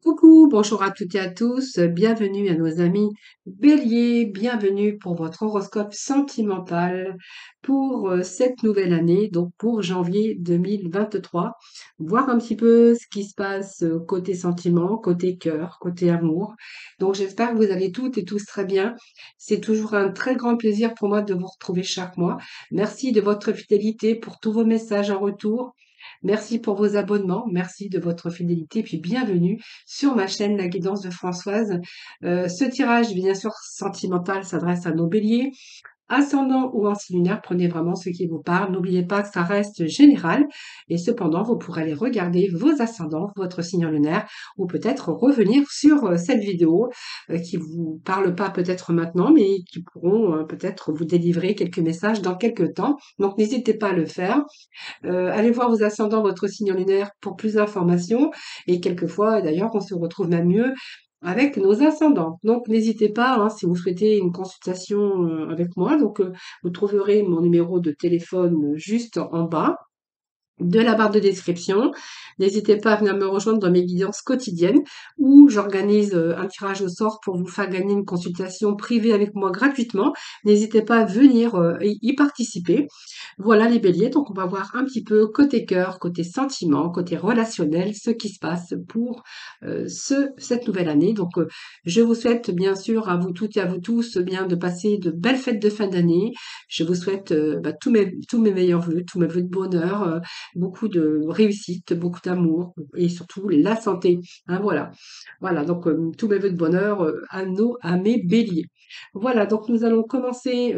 Coucou, bonjour à toutes et à tous, bienvenue à nos amis Bélier, bienvenue pour votre horoscope sentimental pour cette nouvelle année, donc pour janvier 2023. Voir un petit peu ce qui se passe côté sentiment, côté cœur, côté amour. Donc j'espère que vous allez toutes et tous très bien. C'est toujours un très grand plaisir pour moi de vous retrouver chaque mois. Merci de votre fidélité pour tous vos messages en retour. Merci pour vos abonnements, merci de votre fidélité, puis bienvenue sur ma chaîne La Guidance de Françoise. Ce tirage, bien sûr, sentimental s'adresse à nos béliers. Ascendant ou anti-lunaire, prenez vraiment ce qui vous parle. N'oubliez pas que ça reste général et cependant, vous pourrez aller regarder vos ascendants, votre signe lunaire ou peut-être revenir sur cette vidéo qui vous parle pas peut-être maintenant, mais qui pourront peut-être vous délivrer quelques messages dans quelques temps. Donc, n'hésitez pas à le faire. Allez voir vos ascendants, votre signe lunaire pour plus d'informations. Et quelquefois, d'ailleurs, on se retrouve même mieux avec nos ascendants. Donc, n'hésitez pas, hein, si vous souhaitez une consultation avec moi. Donc, vous trouverez mon numéro de téléphone juste en bas de la barre de description. N'hésitez pas à venir me rejoindre dans mes guidances quotidiennes où j'organise un tirage au sort pour vous faire gagner une consultation privée avec moi gratuitement. N'hésitez pas à venir y participer. Voilà les béliers, donc on va voir un petit peu côté cœur, côté sentiment, côté relationnel, ce qui se passe pour cette nouvelle année. Donc je vous souhaite bien sûr à vous toutes et à vous tous bien de passer de belles fêtes de fin d'année. Je vous souhaite tous mes meilleurs vœux, tous mes vœux de bonheur, beaucoup de réussite, beaucoup d'amour et surtout la santé. Hein, voilà. Voilà, donc tous mes vœux de bonheur à mes béliers. Voilà, donc nous allons commencer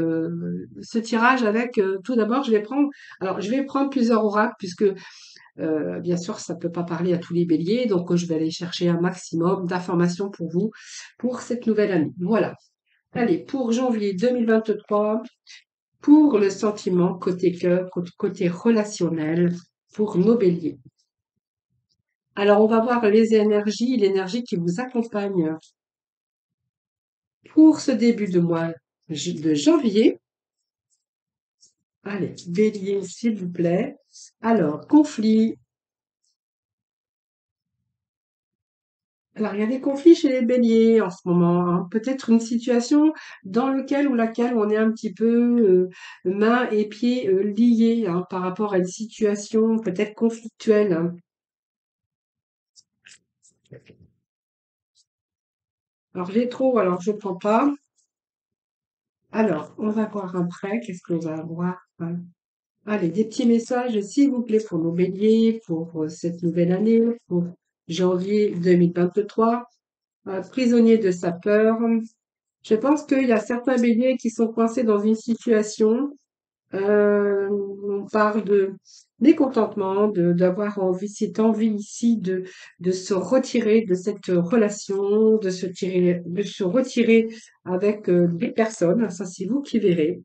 ce tirage avec tout d'abord, je vais prendre plusieurs oracles puisque bien sûr ça ne peut pas parler à tous les béliers, donc je vais aller chercher un maximum d'informations pour vous pour cette nouvelle année. Voilà. Allez, pour janvier 2023, pour le sentiment côté cœur, côté relationnel, pour nos béliers. Alors, on va voir l'énergie qui vous accompagne pour ce début de mois de janvier. Allez, bélier, s'il vous plaît. Alors, conflit. Alors, il y a des conflits chez les béliers en ce moment, hein. Peut-être une situation dans laquelle on est un petit peu mains et pieds liés, hein, par rapport à une situation peut-être conflictuelle, hein. Alors je prends pas. Alors, on va voir après, qu'est-ce qu'on va avoir? Allez, des petits messages, s'il vous plaît, pour nos béliers, pour cette nouvelle année, pour janvier 2023. Prisonnier de sa peur. Je pense qu'il y a certains béliers qui sont coincés dans une situation. On parle de mécontentement, d'avoir envie, cette envie ici de se retirer de cette relation, de se retirer avec des personnes. Ça, c'est vous qui verrez.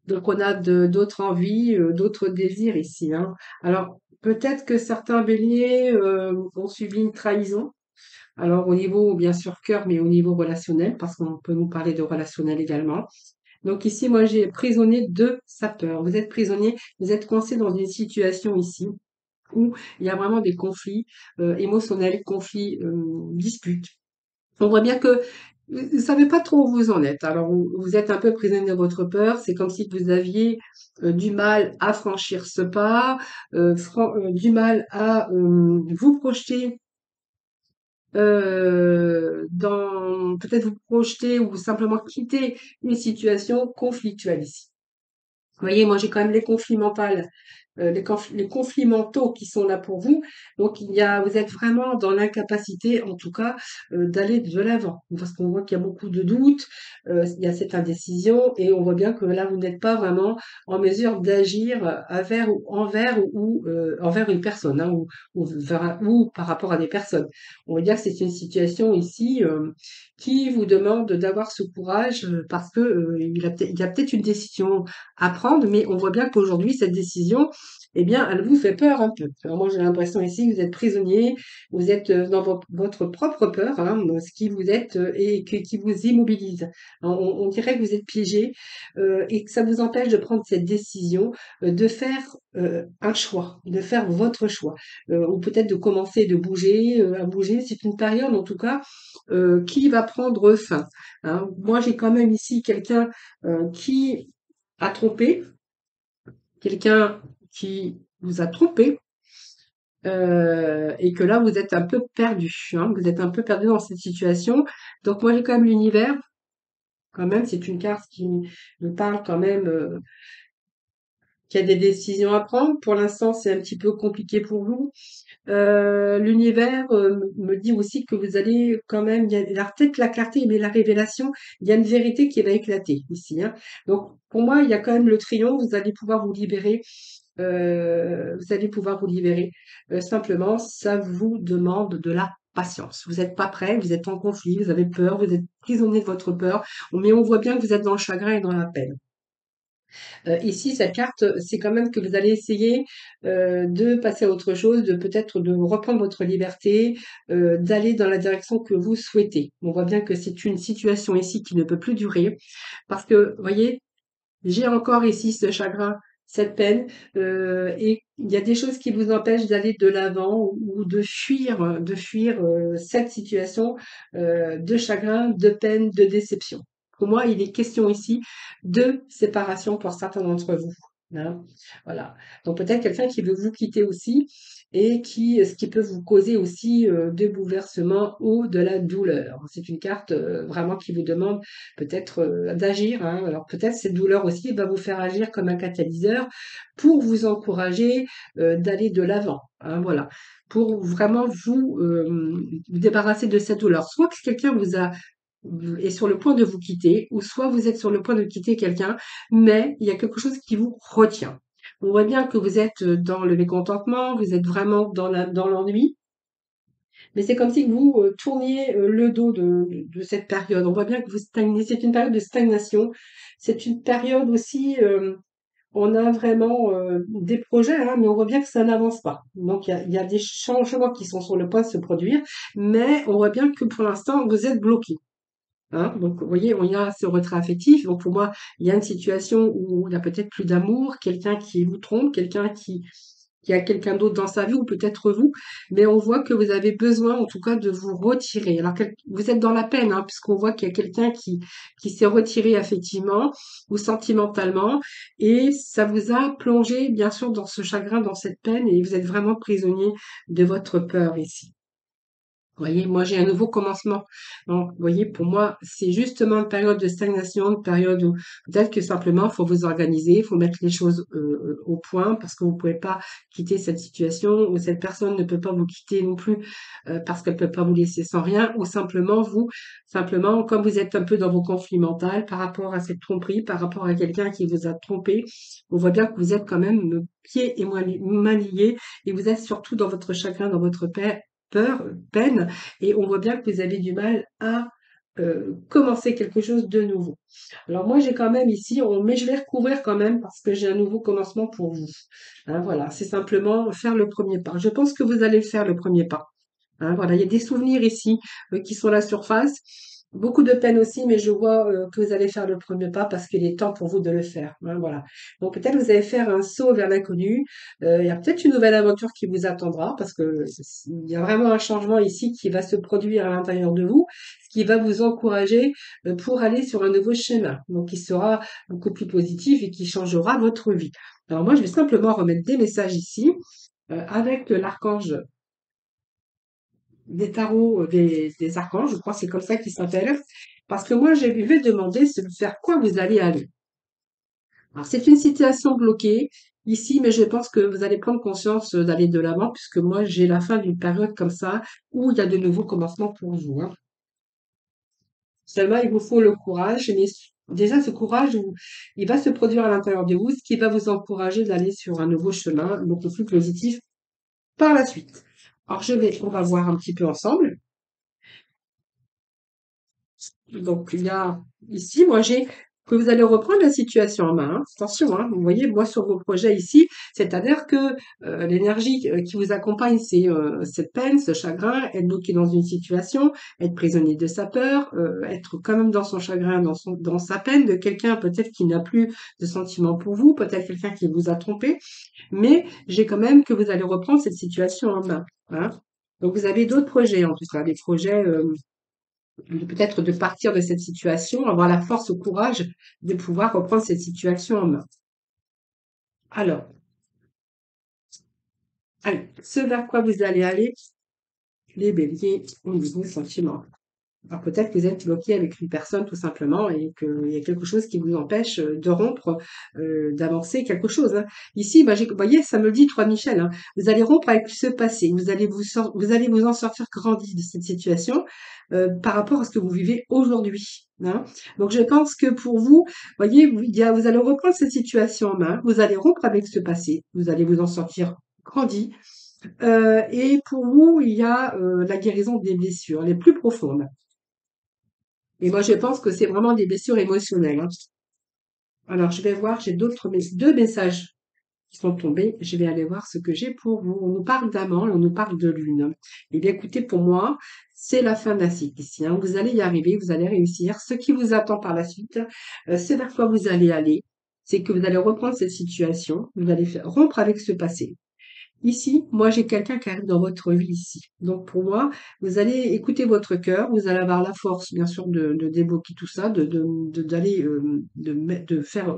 Donc on a d'autres envies, d'autres désirs ici, hein. Alors peut-être que certains béliers ont subi une trahison. Alors au niveau bien sûr cœur, mais au niveau relationnel, parce qu'on peut nous parler de relationnel également. Donc ici, moi j'ai prisonnier de sa peur. Vous êtes prisonnier, vous êtes coincé dans une situation ici où il y a vraiment des conflits émotionnels, conflits, disputes. On voit bien que vous ne savez pas trop où vous en êtes. Alors, vous êtes un peu prisonnier de votre peur. C'est comme si vous aviez du mal à franchir ce pas, du mal à vous projeter peut-être vous projeter ou simplement quitter une situation conflictuelle ici. Vous voyez, moi j'ai quand même les conflits mentaux les conflits mentaux qui sont là pour vous. Donc vous êtes vraiment dans l'incapacité, en tout cas, d'aller de l'avant. Parce qu'on voit qu'il y a beaucoup de doutes, il y a cette indécision, et on voit bien que là, vous n'êtes pas vraiment en mesure d'agir envers une personne, hein, ou par rapport à des personnes. On va dire que c'est une situation ici qui vous demande d'avoir ce courage parce que il y a peut-être une décision à prendre, mais on voit bien qu'aujourd'hui, cette décision, eh bien, elle vous fait peur un peu. Alors moi, j'ai l'impression ici que vous êtes prisonnier, vous êtes dans votre propre peur, hein, dans ce qui vous êtes et qui vous immobilise. On dirait que vous êtes piégé et que ça vous empêche de prendre cette décision, de faire un choix, de faire votre choix, ou peut-être de commencer de bouger, à bouger. C'est une période, en tout cas, qui va prendre fin. Hein. Moi, j'ai quand même ici quelqu'un qui a trompé, quelqu'un qui vous a trompé et que là vous êtes un peu perdu, hein, vous êtes un peu perdu dans cette situation. Donc moi j'ai quand même l'univers, quand même c'est une carte qui me parle quand même qu'il y a des décisions à prendre. Pour l'instant c'est un petit peu compliqué pour vous. L'univers me dit aussi que vous allez quand même, il y a peut-être la clarté, mais la révélation, il y a une vérité qui va éclater ici. Hein. Donc pour moi il y a quand même le triomphe, vous allez pouvoir vous libérer. Vous allez pouvoir vous libérer. Simplement, ça vous demande de la patience. Vous n'êtes pas prêt, vous êtes en conflit, vous avez peur, vous êtes prisonnier de votre peur, mais on voit bien que vous êtes dans le chagrin et dans la peine. Ici, cette carte, c'est quand même que vous allez essayer de passer à autre chose, de peut-être de reprendre votre liberté, d'aller dans la direction que vous souhaitez. On voit bien que c'est une situation ici qui ne peut plus durer parce que, voyez, j'ai encore ici ce chagrin, cette peine, et il y a des choses qui vous empêchent d'aller de l'avant ou de fuir cette situation de chagrin, de peine, de déception. Pour moi, il est question ici de séparation pour certains d'entre vous. Hein. Voilà. Donc peut-être quelqu'un qui veut vous quitter aussi et ce qui peut vous causer aussi des bouleversements ou de la douleur. C'est une carte vraiment qui vous demande peut-être d'agir. Hein. Alors peut-être cette douleur aussi va vous faire agir comme un catalyseur pour vous encourager d'aller de l'avant. Hein, voilà, pour vraiment vous débarrasser de cette douleur. Soit que quelqu'un est sur le point de vous quitter, ou soit vous êtes sur le point de quitter quelqu'un, mais il y a quelque chose qui vous retient. On voit bien que vous êtes dans le mécontentement, vous êtes vraiment dans l'ennui, mais c'est comme si vous tourniez le dos de cette période. On voit bien que vous stagnez. C'est une période de stagnation. C'est une période aussi, on a vraiment des projets, hein, mais on voit bien que ça n'avance pas. Donc il y a des changements qui sont sur le point de se produire, mais on voit bien que pour l'instant, vous êtes bloqué. Hein. Donc, vous voyez, on y a ce retrait affectif. Donc, pour moi, il y a une situation où il y a peut-être plus d'amour, quelqu'un qui vous trompe, quelqu'un qui a quelqu'un d'autre dans sa vie, ou peut-être vous. Mais on voit que vous avez besoin, en tout cas, de vous retirer. Alors, vous êtes dans la peine, hein, puisqu'on voit qu'il y a quelqu'un qui s'est retiré affectivement ou sentimentalement, et ça vous a plongé, bien sûr, dans ce chagrin, dans cette peine, et vous êtes vraiment prisonnier de votre peur ici. Vous voyez, moi j'ai un nouveau commencement. Donc, vous voyez, pour moi, c'est justement une période de stagnation, une période où peut-être que simplement, il faut vous organiser, il faut mettre les choses au point parce que vous ne pouvez pas quitter cette situation ou cette personne ne peut pas vous quitter non plus parce qu'elle ne peut pas vous laisser sans rien ou simplement, comme vous êtes un peu dans vos conflits mentaux par rapport à cette tromperie, par rapport à quelqu'un qui vous a trompé, on voit bien que vous êtes quand même pieds et mains liés et vous êtes surtout dans votre chagrin, dans votre peur, peine, et on voit bien que vous avez du mal à commencer quelque chose de nouveau. Alors moi j'ai quand même ici, mais je vais recouvrir quand même parce que j'ai un nouveau commencement pour vous. Hein, voilà, c'est simplement faire le premier pas. Je pense que vous allez faire le premier pas. Hein, voilà, il y a des souvenirs ici qui sont à la surface. Beaucoup de peine aussi, mais je vois que vous allez faire le premier pas parce qu'il est temps pour vous de le faire. Hein, voilà. Donc peut-être vous allez faire un saut vers l'inconnu. Il y a peut-être une nouvelle aventure qui vous attendra parce que il y a vraiment un changement ici qui va se produire à l'intérieur de vous, ce qui va vous encourager pour aller sur un nouveau chemin. Donc qui sera beaucoup plus positif et qui changera votre vie. Alors moi, je vais simplement remettre des messages ici avec l'archange des tarots, des archanges, je crois que c'est comme ça qu'ils s'appellent. Parce que moi, je vais demander vers quoi vous allez aller. Alors, c'est une situation bloquée ici, mais je pense que vous allez prendre conscience d'aller de l'avant, puisque moi, j'ai la fin d'une période comme ça où il y a de nouveaux commencements pour vous. Hein. Seulement, il vous faut le courage, mais déjà, ce courage, il va se produire à l'intérieur de vous, ce qui va vous encourager d'aller sur un nouveau chemin, beaucoup plus positif par la suite. Alors, on va voir un petit peu ensemble. Donc, il y a ici, moi, j'ai que vous allez reprendre la situation en main, hein. Attention, hein, vous voyez, moi sur vos projets ici, c'est-à-dire que l'énergie qui vous accompagne, c'est cette peine, ce chagrin, être bloqué dans une situation, être prisonnier de sa peur, être quand même dans son chagrin, dans sa peine, de quelqu'un peut-être qui n'a plus de sentiments pour vous, peut-être quelqu'un qui vous a trompé, mais j'ai quand même que vous allez reprendre cette situation en main, hein. Donc vous avez d'autres projets en tout cas, des projets peut-être de partir de cette situation, avoir la force, au courage de pouvoir reprendre cette situation en main. Alors, allez, ce vers quoi vous allez aller, les béliers, au niveau sentiment. Alors peut-être que vous êtes bloqué avec une personne tout simplement et qu'il y a quelque chose qui vous empêche de rompre, d'avancer quelque chose, hein. Ici, bah, vous voyez, ça me le dit 3 Michel, hein. Vous allez rompre avec ce passé. Vous allez vous en sortir grandi de cette situation par rapport à ce que vous vivez aujourd'hui, hein. Donc je pense que pour vous, voyez, vous allez reprendre cette situation en main. Vous allez rompre avec ce passé. Vous allez vous en sortir grandi. Et pour vous, il y a la guérison des blessures les plus profondes. Et moi, je pense que c'est vraiment des blessures émotionnelles, hein. Alors, je vais voir, j'ai deux messages qui sont tombés. Je vais aller voir ce que j'ai pour vous. On nous parle d'amant et on nous parle de lune. Eh bien, écoutez, pour moi, c'est la fin d'un cycle ici, hein. Vous allez y arriver, vous allez réussir. Ce qui vous attend par la suite, c'est vers quoi vous allez aller. C'est que vous allez reprendre cette situation, vous allez rompre avec ce passé. Ici, moi, j'ai quelqu'un qui arrive dans votre vie ici. Donc, pour moi, vous allez écouter votre cœur, vous allez avoir la force, bien sûr, de débloquer tout ça, d'aller, de faire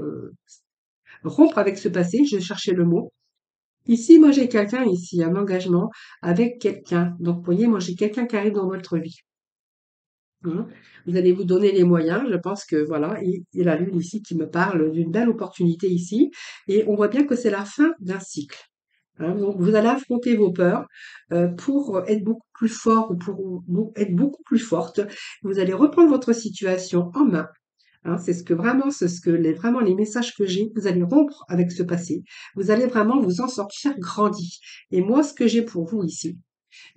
rompre avec ce passé. Je vais chercher le mot. Ici, moi, j'ai quelqu'un ici, un engagement avec quelqu'un. Donc, vous voyez, moi, j'ai quelqu'un qui arrive dans votre vie, hein. Vous allez vous donner les moyens. Je pense que voilà, il y a la lune ici qui me parle d'une belle opportunité ici. Et on voit bien que c'est la fin d'un cycle. Hein, donc vous allez affronter vos peurs pour être beaucoup plus fort ou pour être beaucoup plus forte. Vous allez reprendre votre situation en main, hein, c'est ce que vraiment les messages que j'ai. Vous allez rompre avec ce passé. Vous allez vraiment vous en sortir grandi. Et moi, ce que j'ai pour vous ici,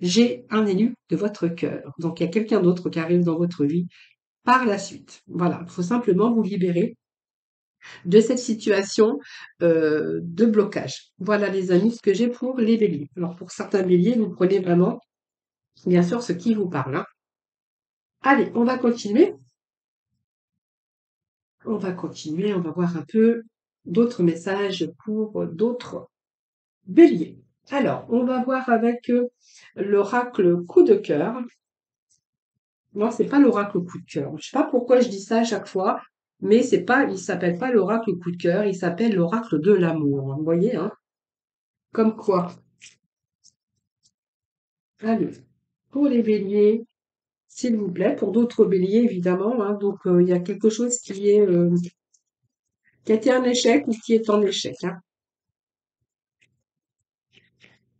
j'ai un élu de votre cœur. Donc il y a quelqu'un d'autre qui arrive dans votre vie par la suite. Voilà, il faut simplement vous libérer de cette situation de blocage. Voilà les amis, ce que j'ai pour les béliers. Alors pour certains béliers, vous prenez vraiment, bien sûr, ce qui vous parle, hein. Allez, on va continuer. On va continuer, on va voir un peu d'autres messages pour d'autres béliers. Alors, on va voir avec l'oracle coup de cœur. Non, c'est pas l'oracle coup de cœur. Je sais pas pourquoi je dis ça à chaque fois, mais c'est pas, il s'appelle pas l'oracle coup de cœur, il s'appelle l'oracle de l'amour. Vous voyez, hein? Comme quoi. Allez, pour les béliers, s'il vous plaît, pour d'autres béliers, évidemment, hein, donc il y a quelque chose qui a été un échec ou qui est en échec, hein.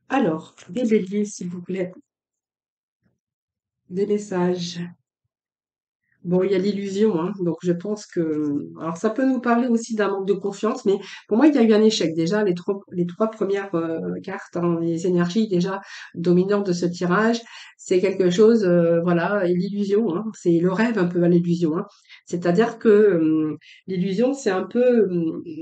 Alors, des béliers, s'il vous plaît, des messages. Bon, il y a l'illusion, hein, donc je pense que... Alors, ça peut nous parler aussi d'un manque de confiance, mais pour moi, il y a eu un échec. Déjà, les trois premières cartes, hein, les énergies déjà dominantes de ce tirage, c'est quelque chose, voilà, et l'illusion, hein, c'est le rêve un peu à l'illusion, hein. C'est-à-dire que l'illusion, c'est un peu,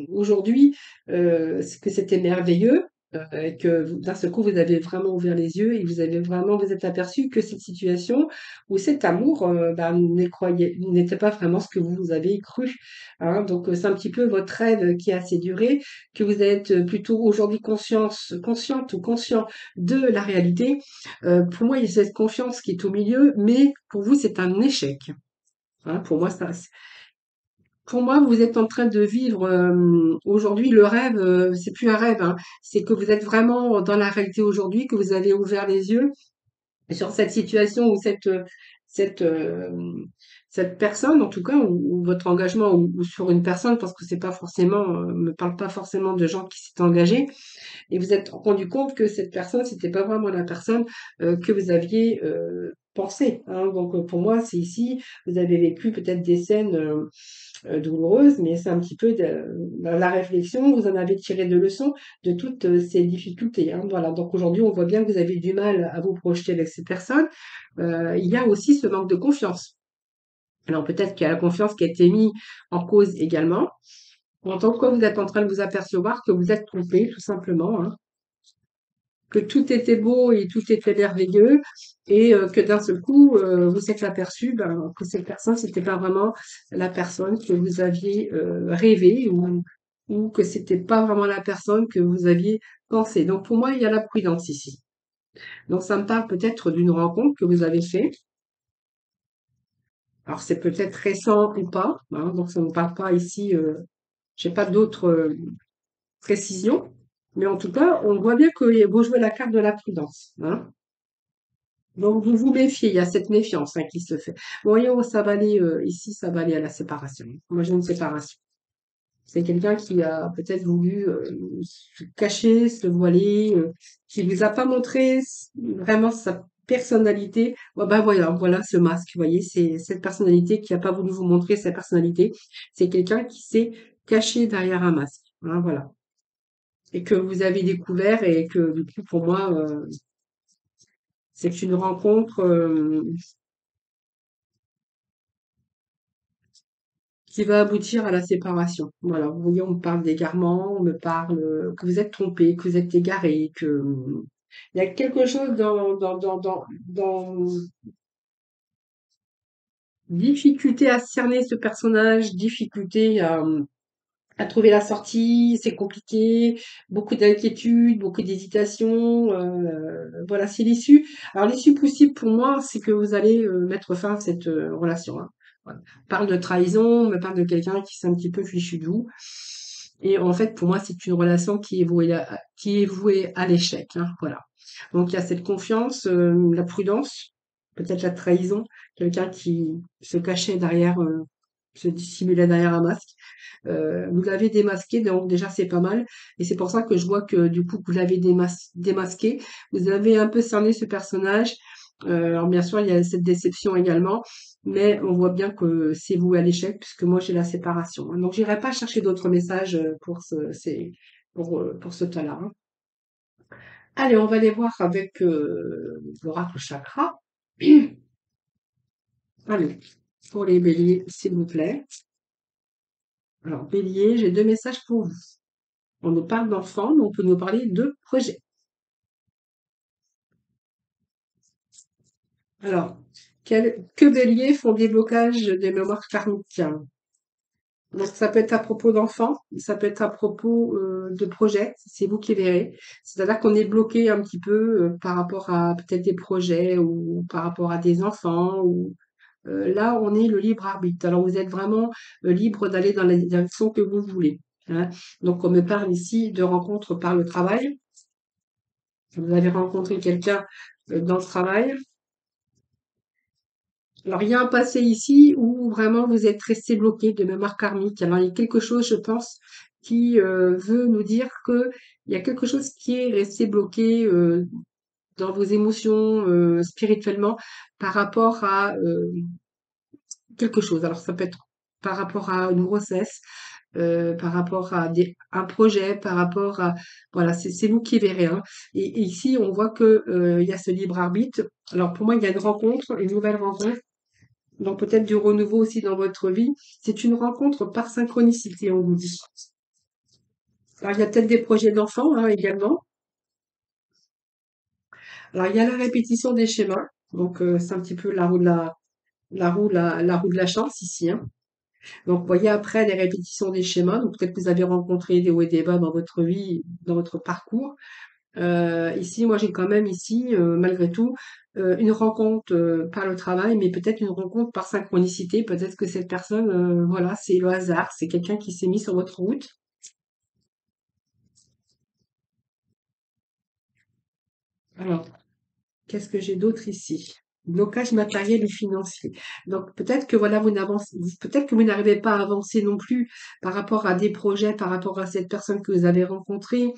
aujourd'hui, que c'était merveilleux, et que d'un seul coup, vous avez vraiment ouvert les yeux et vous avez vraiment vous êtes aperçu que cette situation où cet amour n'était pas vraiment ce que vous avez cru, hein. Donc c'est un petit peu votre rêve qui a assez duré, que vous êtes plutôt aujourd'hui consciente ou conscient de la réalité. Pour moi, il y a cette confiance qui est au milieu, mais pour vous, c'est un échec, hein. Pour moi, vous êtes en train de vivre aujourd'hui le rêve, c'est plus un rêve, hein. C'est que vous êtes vraiment dans la réalité aujourd'hui, que vous avez ouvert les yeux sur cette situation ou cette, euh, cette personne, en tout cas, ou votre engagement, ou sur une personne, parce que c'est pas forcément, me parle pas forcément de gens qui s'étaient engagés, et vous êtes rendu compte que cette personne, c'était pas vraiment la personne que vous aviez pensé, hein. Donc pour moi, c'est ici, vous avez vécu peut-être des scènes douloureuse, mais c'est un petit peu la réflexion, vous en avez tiré de leçons de toutes ces difficultés, hein. Voilà, donc aujourd'hui, on voit bien que vous avez du mal à vous projeter avec ces personnes. Il y a aussi ce manque de confiance. Alors peut-être qu'il y a la confiance qui a été mise en cause également. En tant que vous êtes en train de vous apercevoir que vous êtes trompé, tout simplement, hein, que tout était beau et tout était merveilleux, et que d'un seul coup, vous êtes aperçu que cette personne, c'était pas vraiment la personne que vous aviez rêvé, ou que c'était pas vraiment la personne que vous aviez pensé. Donc pour moi, il y a la prudence ici. Donc ça me parle peut-être d'une rencontre que vous avez fait. Alors c'est peut-être récent ou pas, hein, donc ça ne me parle pas ici. J'ai pas d'autres précisions, mais en tout cas, on voit bien que vous jouez la carte de la prudence, hein. Donc vous vous méfiez, il y a cette méfiance, hein, qui se fait. Bon, voyons, ça va aller ici, ça va aller à la séparation. Moi, j'ai une séparation. C'est quelqu'un qui a peut-être voulu se cacher, se voiler, qui vous a pas montré vraiment sa personnalité. Ouais, ben voilà, voilà ce masque. Vous voyez, c'est cette personnalité qui a pas voulu vous montrer sa personnalité. C'est quelqu'un qui s'est caché derrière un masque, hein, voilà. Et que vous avez découvert, et que du coup, pour moi, c'est une rencontre qui va aboutir à la séparation. Voilà, vous voyez, on me parle d'égarement, on me parle que vous êtes trompé, que vous êtes égaré, que il y a quelque chose dans difficulté à cerner ce personnage, difficulté à trouver la sortie, c'est compliqué, beaucoup d'inquiétudes, beaucoup d'hésitation. Voilà, c'est l'issue. Alors l'issue possible pour moi, c'est que vous allez mettre fin à cette relation, hein. Voilà. On parle de trahison, on me parle de quelqu'un qui s'est un petit peu fichu de vous. Et en fait, pour moi, c'est une relation qui est vouée à l'échec, hein. Voilà. Donc il y a cette confiance, la prudence, peut-être la trahison, quelqu'un qui se cachait derrière, se dissimulait derrière un masque. Vous l'avez démasqué, donc déjà c'est pas mal. Et c'est pour ça que je vois que du coup que vous l'avez démasqué, vous avez un peu cerné ce personnage. Alors bien sûr, il y a cette déception également, mais on voit bien que c'est voué à l'échec, puisque moi j'ai la séparation, hein. Donc j'irai pas chercher d'autres messages pour ce tas-là, hein. Allez, on va aller voir avec l'oracle chakra. Allez, pour les béliers, s'il vous plaît. Alors, bélier, j'ai deux messages pour vous. On nous parle d'enfants, mais on peut nous parler de projets. Alors, que bélier font des blocages des mémoires karmiques? Donc, ça peut être à propos d'enfants, ça peut être à propos de projets, c'est vous qui verrez. C'est-à-dire qu'on est bloqué un petit peu par rapport à peut-être des projets, ou par rapport à des enfants, ou là, on est le libre arbitre. Alors, vous êtes vraiment libre d'aller dans la direction que vous voulez, hein. Donc, on me parle ici de rencontres par le travail. Vous avez rencontré quelqu'un dans le travail. Alors, il y a un passé ici où vraiment vous êtes resté bloqué de mémoire karmique. Alors, il y a quelque chose, je pense, qui veut nous dire que il y a quelque chose qui est resté bloqué dans vos émotions spirituellement, par rapport à quelque chose. Alors, ça peut être par rapport à une grossesse, par rapport à un projet, par rapport à... Voilà, c'est vous qui verrez, hein. Et ici, on voit que il y a ce libre arbitre. Alors, pour moi, il y a une rencontre, une nouvelle rencontre, donc peut-être du renouveau aussi dans votre vie. C'est une rencontre par synchronicité, on vous dit. Alors, il y a peut-être des projets d'enfants, hein, également. Alors, il y a la répétition des schémas. Donc, c'est un petit peu la roue de la chance ici, hein. Donc, vous voyez, après les répétitions des schémas, donc peut-être que vous avez rencontré des hauts et des bas dans votre vie, dans votre parcours. Ici, moi, j'ai quand même ici, malgré tout, une rencontre par le travail, mais peut-être une rencontre par synchronicité. Peut-être que cette personne, voilà, c'est le hasard, c'est quelqu'un qui s'est mis sur votre route. Alors, qu'est-ce que j'ai d'autre ici? Blocage matériel et financier. Donc peut-être que voilà, peut-être que vous n'arrivez pas à avancer non plus par rapport à des projets, par rapport à cette personne que vous avez rencontrée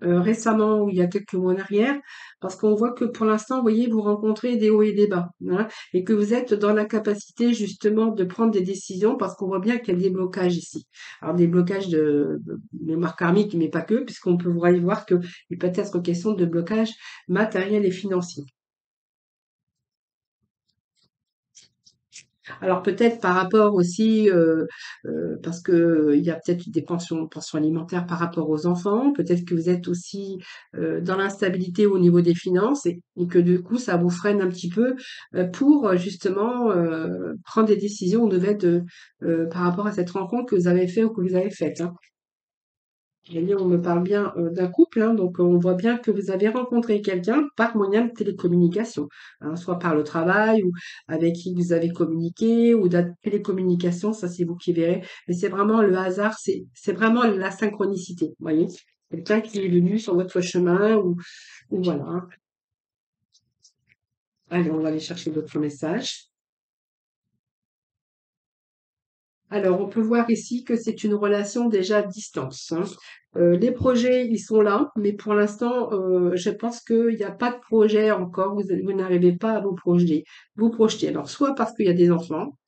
récemment, ou il y a quelques mois en arrière, parce qu'on voit que pour l'instant, vous voyez, vous rencontrez des hauts et des bas, hein, et que vous êtes dans la capacité justement de prendre des décisions, parce qu'on voit bien qu'il y a des blocages ici. Alors des blocages de mémoire karmique, mais pas que, puisqu'on peut voir que il peut être question de blocage matériel et financier. Alors peut-être par rapport aussi, parce que il y a peut-être des pensions alimentaires par rapport aux enfants, peut-être que vous êtes aussi, dans l'instabilité au niveau des finances et que du coup ça vous freine un petit peu, pour, justement, prendre des décisions de par rapport à cette rencontre que vous avez fait ou que vous avez faite, hein. Je veux dire, on me parle bien d'un couple, hein, donc on voit bien que vous avez rencontré quelqu'un par moyen de télécommunication, hein, soit par le travail ou avec qui vous avez communiqué ou de la télécommunication, ça c'est vous qui verrez. Mais c'est vraiment le hasard, c'est vraiment la synchronicité, vous voyez? Quelqu'un qui est venu sur votre chemin ou voilà, hein. Allez, on va aller chercher d'autres messages. Alors, on peut voir ici que c'est une relation déjà à distance, hein. Les projets, ils sont là, mais pour l'instant, je pense qu'il n'y a pas de projet encore. Vous n'arrivez pas à vous projeter. Alors, soit parce qu'il y a des enfants,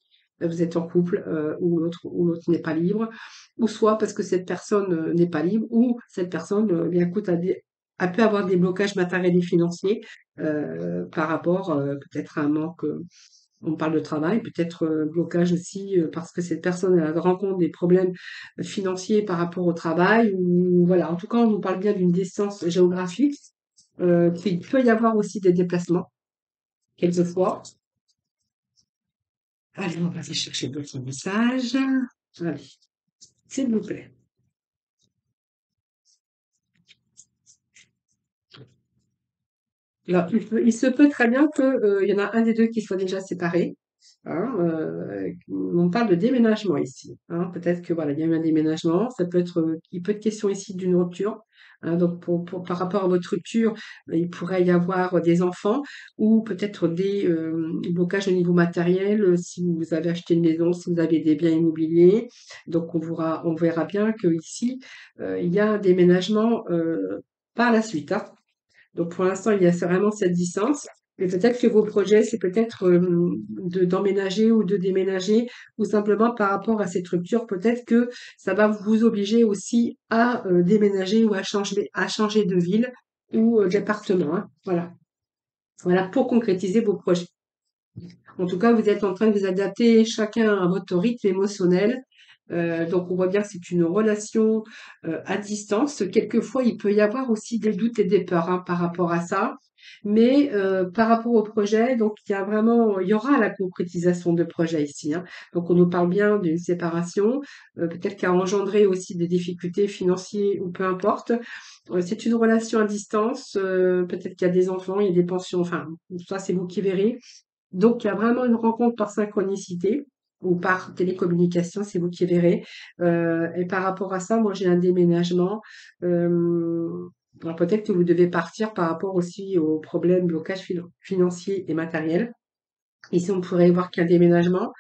vous êtes en couple, ou l'autre n'est pas libre, ou soit parce que cette personne n'est pas libre, ou cette personne, bien écoute, a pu avoir des blocages matériels et financiers par rapport peut-être à un manque. On parle de travail, peut-être blocage aussi parce que cette personne elle rencontre des problèmes financiers par rapport au travail ou voilà. En tout cas, on nous parle bien d'une distance géographique. Il peut y avoir aussi des déplacements quelquefois. Allez, on va aller chercher d'autres messages. Allez, s'il vous plaît. Alors, il se peut très bien qu'il y en a un des deux qui soit déjà séparé. Hein, on parle de déménagement ici. Hein. Peut-être que voilà, il y a eu un déménagement. Ça peut être, il peut être question ici d'une rupture. Hein. Donc, par rapport à votre rupture, il pourrait y avoir des enfants ou peut-être des blocages au niveau matériel si vous avez acheté une maison, si vous avez des biens immobiliers. Donc, on verra bien que ici, il y a un déménagement par la suite. Hein. Donc pour l'instant, il y a vraiment cette distance. Mais peut-être que vos projets, c'est peut-être d'emménager ou de déménager, ou simplement par rapport à cette rupture, peut-être que ça va vous obliger aussi à déménager ou à changer de ville ou d'appartement. Hein. Voilà. Voilà pour concrétiser vos projets. En tout cas, vous êtes en train de vous adapter chacun à votre rythme émotionnel. Donc, on voit bien que c'est une relation à distance. Quelquefois, il peut y avoir aussi des doutes et des peurs hein, par rapport à ça. Mais par rapport au projet, donc il y aura la concrétisation de projet ici. Hein. Donc, on nous parle bien d'une séparation, peut-être qui a engendré aussi des difficultés financières ou peu importe. C'est une relation à distance. Peut-être qu'il y a des enfants, il y a des pensions. Enfin, ça, c'est vous qui verrez. Donc, il y a vraiment une rencontre par synchronicité ou par télécommunication, c'est vous qui verrez. Et par rapport à ça, moi, j'ai un déménagement. Alors peut-être que vous devez partir par rapport aussi aux problèmes, blocages financiers et matériels. Ici, on pourrait voir qu'un déménagement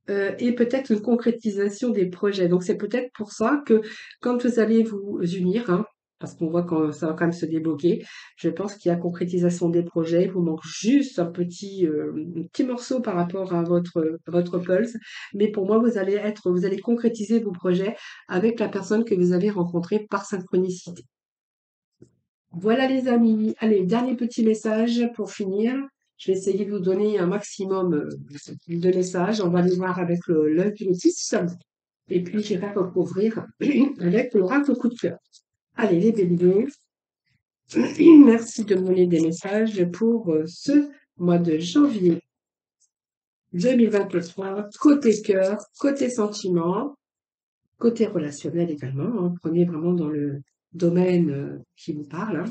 et peut-être une concrétisation des projets. Donc, c'est peut-être pour ça que quand vous allez vous unir, hein, parce qu'on voit que ça va quand même se débloquer, je pense qu'il y a concrétisation des projets. Il vous manque juste un petit morceau par rapport à votre pulse. Mais pour moi, vous allez concrétiser vos projets avec la personne que vous avez rencontrée par synchronicité. Voilà les amis. Allez, dernier petit message pour finir. Je vais essayer de vous donner un maximum de messages. On va les voir avec l'œil du notice. Et puis, j'irai recouvrir avec l'oracle coup de cœur. Allez, les béliers. Merci de me donner des messages pour ce mois de janvier 2023. Côté cœur, côté sentiment, côté relationnel également. Hein. Prenez vraiment dans le domaine qui vous parle. Hein.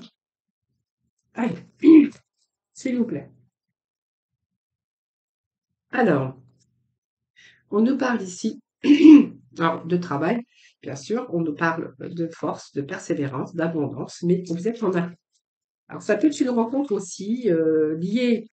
Allez, s'il vous plaît. Alors, on nous parle ici alors, de travail, bien sûr, on nous parle de force, de persévérance, d'abondance, mais vous êtes en arrêt. Alors, ça peut être une rencontre aussi liée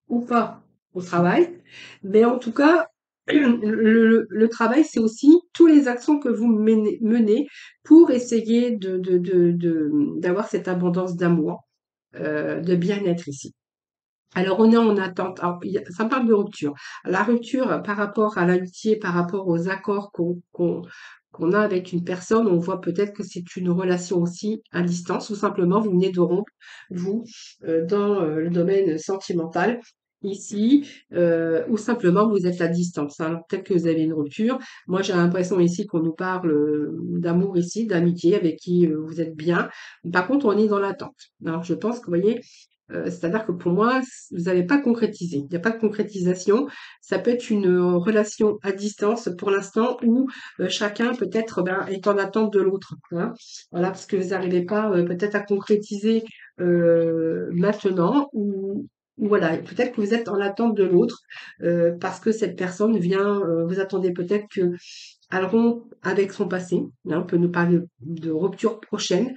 ou pas au travail, mais en tout cas, le travail, c'est aussi toutes les actions que vous menez pour essayer d'avoir cette abondance d'amour, de bien-être ici. Alors, on est en attente. Alors, ça parle de rupture. La rupture par rapport à l'amitié, par rapport aux accords qu'on a avec une personne, on voit peut-être que c'est une relation aussi à distance, ou simplement vous venez de rompre, vous, dans le domaine sentimental. ici, ou simplement vous êtes à distance, hein. Alors peut-être que vous avez une rupture. Moi, j'ai l'impression ici qu'on nous parle d'amour ici, d'amitié avec qui vous êtes bien. Par contre, on est dans l'attente. Alors je pense que, vous voyez, c'est-à-dire que pour moi, vous n'avez pas concrétisé. Il n'y a pas de concrétisation. Ça peut être une relation à distance pour l'instant où chacun peut-être est en attente de l'autre, hein. Voilà, parce que vous n'arrivez pas peut-être à concrétiser maintenant ou voilà, peut-être que vous êtes en attente de l'autre parce que cette personne vient, vous attendez peut-être que elle rompe avec son passé, hein, on peut nous parler de rupture prochaine.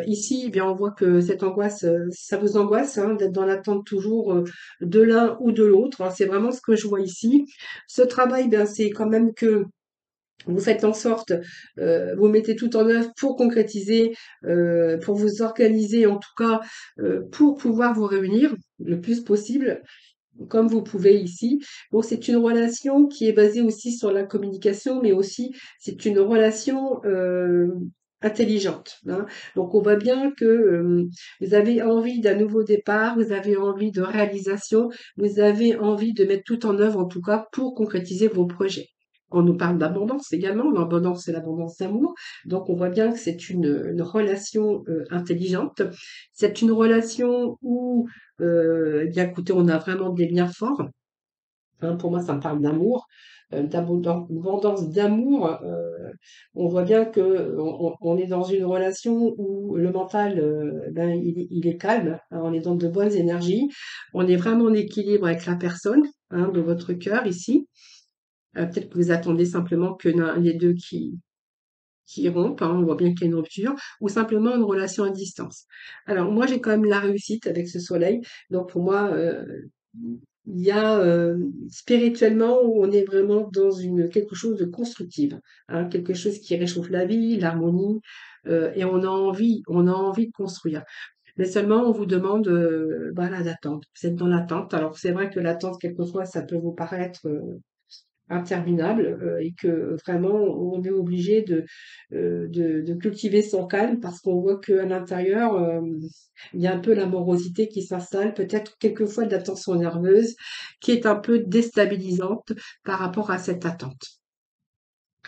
Ici, eh bien, on voit que cette angoisse, ça vous angoisse hein, d'être dans l'attente toujours de l'un ou de l'autre, hein. C'est vraiment ce que je vois ici. Ce travail, ben, c'est quand même que vous faites en sorte, vous mettez tout en œuvre pour concrétiser, pour vous organiser en tout cas, pour pouvoir vous réunir le plus possible comme vous pouvez ici. Bon, c'est une relation qui est basée aussi sur la communication, mais aussi c'est une relation intelligente, hein. Donc on voit bien que vous avez envie d'un nouveau départ, vous avez envie de réalisation, vous avez envie de mettre tout en œuvre en tout cas pour concrétiser vos projets. On nous parle d'abondance également, l'abondance c'est l'abondance d'amour, donc on voit bien que c'est une relation intelligente, c'est une relation où eh bien, écoutez, on a vraiment des liens forts. Hein, pour moi, ça me parle d'amour, d'abondance d'amour. On voit bien que on est dans une relation où le mental, ben, il est calme, hein, on est dans de bonnes énergies. On est vraiment en équilibre avec la personne, hein, de votre cœur ici. Peut-être que vous attendez simplement que l'un des deux qui rompent, hein, on voit bien qu'il y a une rupture, ou simplement une relation à distance. Alors moi j'ai quand même la réussite avec ce soleil, donc pour moi il y a spirituellement où on est vraiment dans une quelque chose de constructif, hein, quelque chose qui réchauffe la vie, l'harmonie, et on a envie de construire. Mais seulement on vous demande voilà d'attendre. Vous êtes dans l'attente. Alors c'est vrai que l'attente quelquefois ça peut vous paraître interminable et que vraiment on est obligé de cultiver son calme parce qu'on voit qu'à l'intérieur, il y a un peu la morosité qui s'installe, peut-être quelquefois de la tension nerveuse qui est un peu déstabilisante par rapport à cette attente.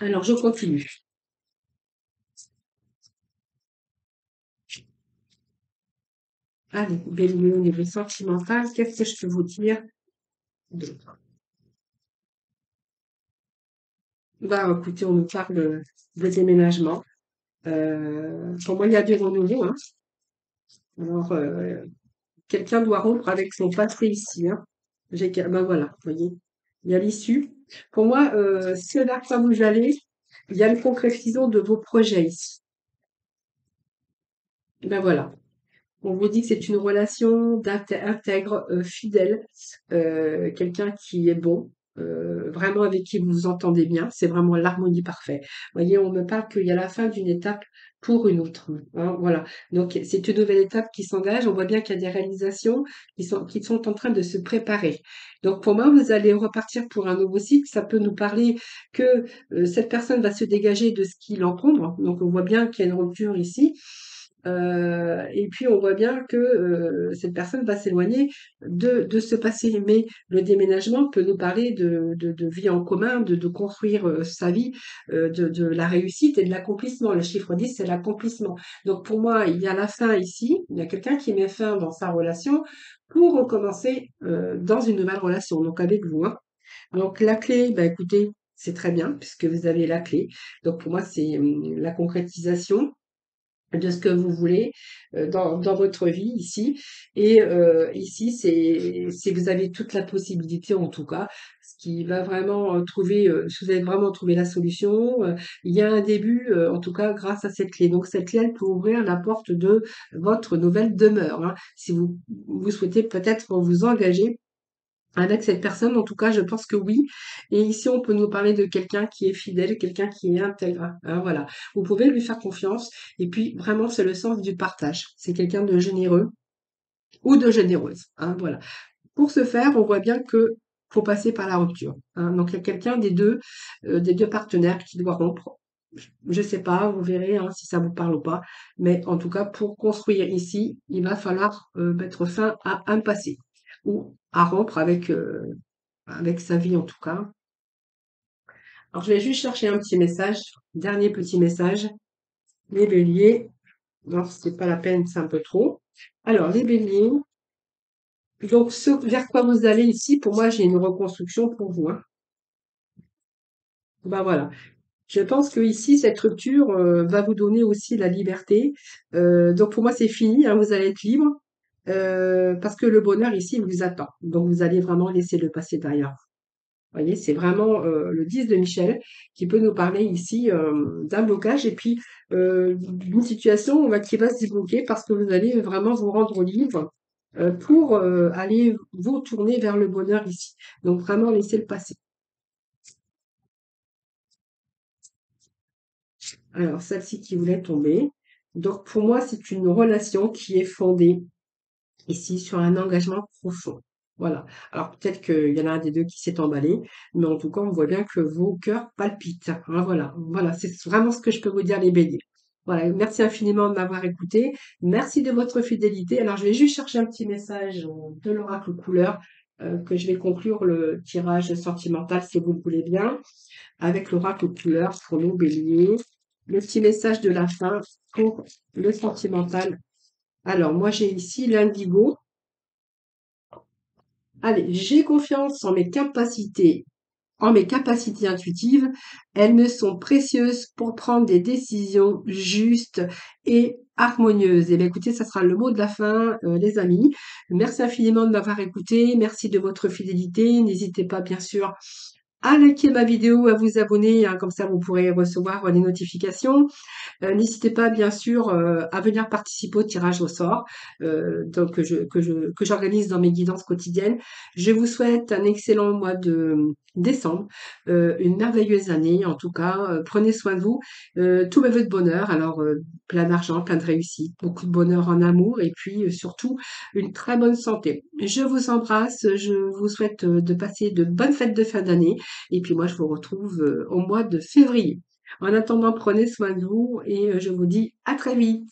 Alors je continue. Allez, Bélier, au niveau sentimental, qu'est-ce que je peux vous dire d'autre? Bah écoutez, on nous parle de déménagement. Pour moi, il y a du renouveau, hein. Alors, quelqu'un doit rompre avec son passé ici, hein. Ben voilà, vous voyez, il y a l'issue. Pour moi, si vers quoi vous allez, il y a une concrétisation de vos projets ici. Ben voilà. On vous dit que c'est une relation intègre, fidèle, quelqu'un qui est bon, vraiment avec qui vous vous entendez bien. C'est vraiment l'harmonie parfaite. Vous voyez, on me parle qu'il y a la fin d'une étape pour une autre, hein, voilà. Donc c'est une nouvelle étape qui s'engage. On voit bien qu'il y a des réalisations qui sont en train de se préparer. Donc pour moi, vous allez repartir pour un nouveau cycle. Ça peut nous parler que cette personne va se dégager de ce qui l'encombre. Donc on voit bien qu'il y a une rupture ici. Et puis on voit bien que cette personne va s'éloigner de ce passé. Mais le déménagement peut nous parler de vie en commun, de construire sa vie, de la réussite et de l'accomplissement. Le chiffre 10, c'est l'accomplissement. Donc pour moi, il y a la fin ici, il y a quelqu'un qui met fin dans sa relation pour recommencer dans une nouvelle relation, donc avec vous, hein. Donc la clé, bah écoutez, c'est très bien puisque vous avez la clé. Donc pour moi, c'est la concrétisation de ce que vous voulez dans votre vie ici. Et ici, c'est vous avez toute la possibilité, en tout cas, ce qui va vraiment trouver, si vous avez vraiment trouvé la solution, il y a un début, en tout cas, grâce à cette clé. Donc cette clé, elle peut ouvrir la porte de votre nouvelle demeure, hein. Si vous souhaitez peut-être vous engager avec cette personne, en tout cas, je pense que oui. Et ici, on peut nous parler de quelqu'un qui est fidèle, quelqu'un qui est intègre, hein, voilà. Vous pouvez lui faire confiance. Et puis, vraiment, c'est le sens du partage. C'est quelqu'un de généreux ou de généreuse, hein, voilà. Pour ce faire, on voit bien que faut passer par la rupture, hein. Donc, il y a quelqu'un des deux partenaires qui doit rompre. Je sais pas, vous verrez hein, si ça vous parle ou pas. Mais en tout cas, pour construire ici, il va falloir mettre fin à un passé. ou à rompre avec sa vie en tout cas. Alors je vais juste chercher un petit message, dernier petit message. Les béliers, non, c'est pas la peine, c'est un peu trop. Alors les béliers, donc ce vers quoi vous allez ici, pour moi j'ai une reconstruction pour vous, hein. Ben voilà. Je pense que ici, cette rupture va vous donner aussi la liberté. Donc pour moi, c'est fini, hein, vous allez être libre parce que le bonheur ici vous attend. Donc vous allez vraiment laisser le passé derrière vous. Vous voyez, c'est vraiment le 10 de Michel qui peut nous parler ici d'un blocage et puis d'une situation qui va se débloquer parce que vous allez vraiment vous rendre libre pour aller vous tourner vers le bonheur ici. Donc vraiment laisser le passé. Alors, celle-ci qui voulait tomber. Donc, pour moi, c'est une relation qui est fondée ici sur un engagement profond. Voilà. Alors, peut-être qu'il y en a un des deux qui s'est emballé, mais en tout cas, on voit bien que vos cœurs palpitent, hein. Voilà. Voilà. C'est vraiment ce que je peux vous dire, les béliers. Voilà. Merci infiniment de m'avoir écouté. Merci de votre fidélité. Alors, je vais juste chercher un petit message de l'oracle couleur que je vais conclure le tirage sentimental si vous le voulez bien avec l'oracle couleur pour nos béliers. Le petit message de la fin pour le sentimental. Alors, moi, j'ai ici l'indigo. Allez, j'ai confiance en mes capacités intuitives. Elles me sont précieuses pour prendre des décisions justes et harmonieuses. Et bien, écoutez, ça sera le mot de la fin, les amis. Merci infiniment de m'avoir écouté. Merci de votre fidélité. N'hésitez pas, bien sûr, à liker ma vidéo, à vous abonner, hein, comme ça vous pourrez recevoir les notifications. N'hésitez pas, bien sûr, à venir participer au tirage au sort donc, que j'organise dans mes guidances quotidiennes. Je vous souhaite un excellent mois de décembre, une merveilleuse année en tout cas. Prenez soin de vous. Tous mes vœux de bonheur. Alors, plein d'argent, plein de réussite, beaucoup de bonheur en amour et puis surtout une très bonne santé. Je vous embrasse. Je vous souhaite de passer de bonnes fêtes de fin d'année. Et puis moi, je vous retrouve au mois de février. En attendant, prenez soin de vous et je vous dis à très vite.